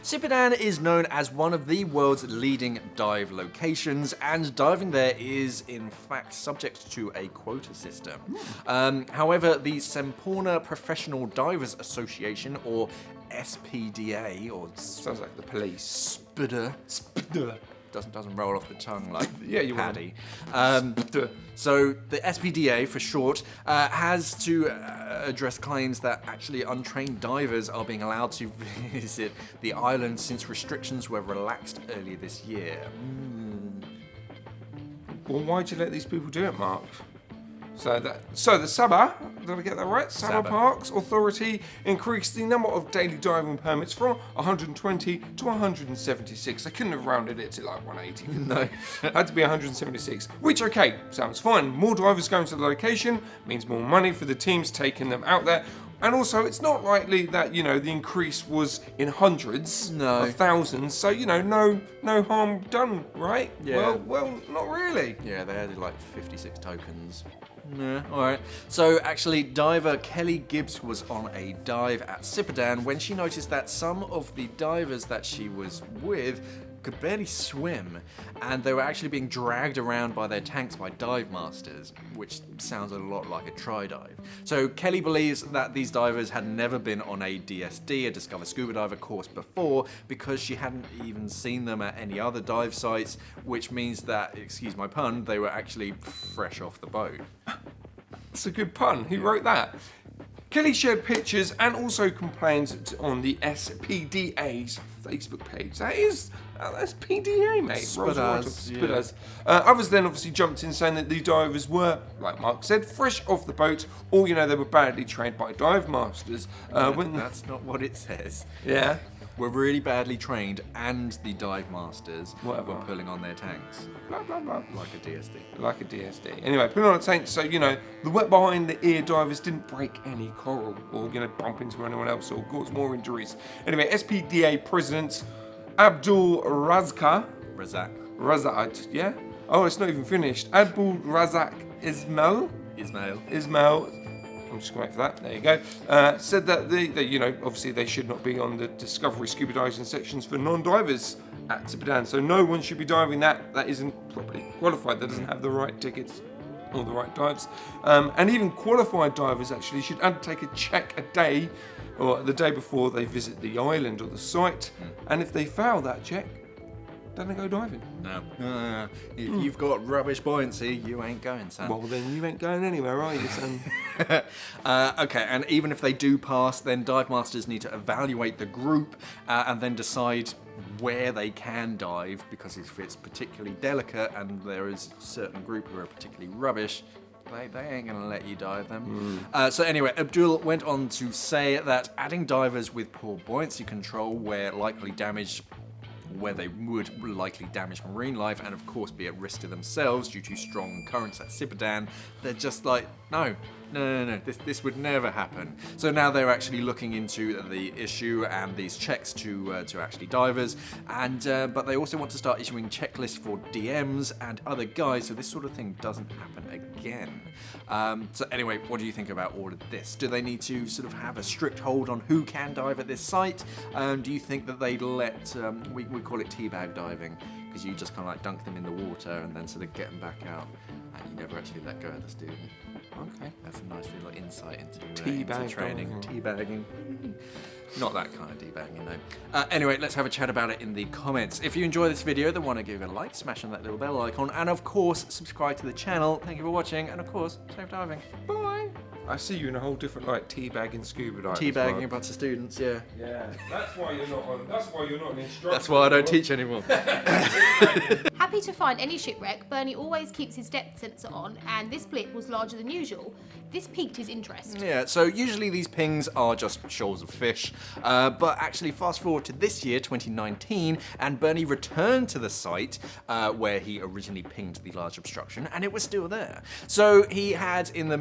Sipadan is known as one of the world's leading dive locations, and diving there is in fact subject to a quota system. However, the Semporna Professional Divers Association, or SPDA, or sounds like the police. SPDA. Doesn't roll off the tongue like Paddy. So the SPDA, for short, has to address claims that actually untrained divers are being allowed to visit the island since restrictions were relaxed earlier this year. Well, why'd you let these people do it, Mark? So the Scuba, did I get that right? Scuba Parks Authority increased the number of daily diving permits from 120 to 176. They couldn't have rounded it to like 180. No. Had to be 176, which, okay, sounds fine. More divers going to the location means more money for the teams taking them out there. And also, it's not likely that, the increase was in hundreds of thousands. So, no harm done, right? Yeah. Well, not really. Yeah, they added like 56 tokens. Yeah, alright. So actually, diver Kelly Gibbs was on a dive at Sipadan when she noticed that some of the divers that she was with could barely swim, and they were actually being dragged around by their tanks by dive masters, which sounds a lot like a tri-dive. So Kelly believes that these divers had never been on a DSD, a Discover Scuba Diver course before, because she hadn't even seen them at any other dive sites, which means that, excuse my pun, they were actually fresh off the boat. That's a good pun. Who wrote that? Kelly shared pictures and also complained on the SPDA's Facebook page. That is SPDA, mate. Spudders. Others then obviously jumped in saying that the divers were, like Mark said, fresh off the boat, or they were badly trained by dive masters. That's not what it says. Yeah. Were really badly trained, and the dive masters were pulling on their tanks. Blah, blah, blah. Like a DSD. Like a DSD. Anyway, pulling on a tank, so, the wet behind the ear divers didn't break any coral or, bump into anyone else or cause more injuries. Anyway, SPDA President Abdul Razak, yeah? Oh, it's not even finished. Abdul Razak Ismail. I'm just going to wait for that. There you go. Said that they obviously they should not be on the Discovery Scuba Diving sections for non-divers at Sipadan. So no one should be diving that isn't properly qualified. That doesn't have the right tickets or the right dives. And even qualified divers actually should undertake a check a day or the day before they visit the island or the site. And if they fail that check, then they go diving. No. If you've got rubbish buoyancy, you ain't going, son. Well, then you ain't going anywhere, are you, son? Okay, and even if they do pass, then dive masters need to evaluate the group and then decide where they can dive, because if it's particularly delicate and there is a certain group who are particularly rubbish, they ain't going to let you dive them. So anyway, Abdul went on to say that adding divers with poor buoyancy control where they would likely damage marine life and of course be at risk to themselves due to strong currents at Sipadan, they're just like, no, this would never happen. So now they're actually looking into the issue and these checks to actually divers, and but they also want to start issuing checklists for DMs and other guys so this sort of thing doesn't happen again. So anyway, what do you think about all of this? Do they need to sort of have a strict hold on who can dive at this site? Do you think that they'd let, we call it teabag diving, because you just kind of like dunk them in the water and then sort of get them back out, and you never actually let go of the student. Okay. That's a nice little insight into teabag training. Teabagging. Not that kind of debagging, though. Anyway, let's have a chat about it in the comments. If you enjoy this video, then want to give it a like, smash on that little bell icon, and of course, subscribe to the channel. Thank you for watching, and of course, safe diving. Bye! I see you in a whole different light, teabagging scuba diving. Teabagging a bunch of students, yeah. Yeah, that's why you're not an instructor. That's why I don't teach anymore. Happy to find any shipwreck, Bernie always keeps his depth sensor on, and this blip was larger than usual. This piqued his interest. Yeah, so usually these pings are just shoals of fish, but actually fast forward to this year, 2019, and Bernie returned to the site where he originally pinged the large obstruction, and it was still there. So he had, in the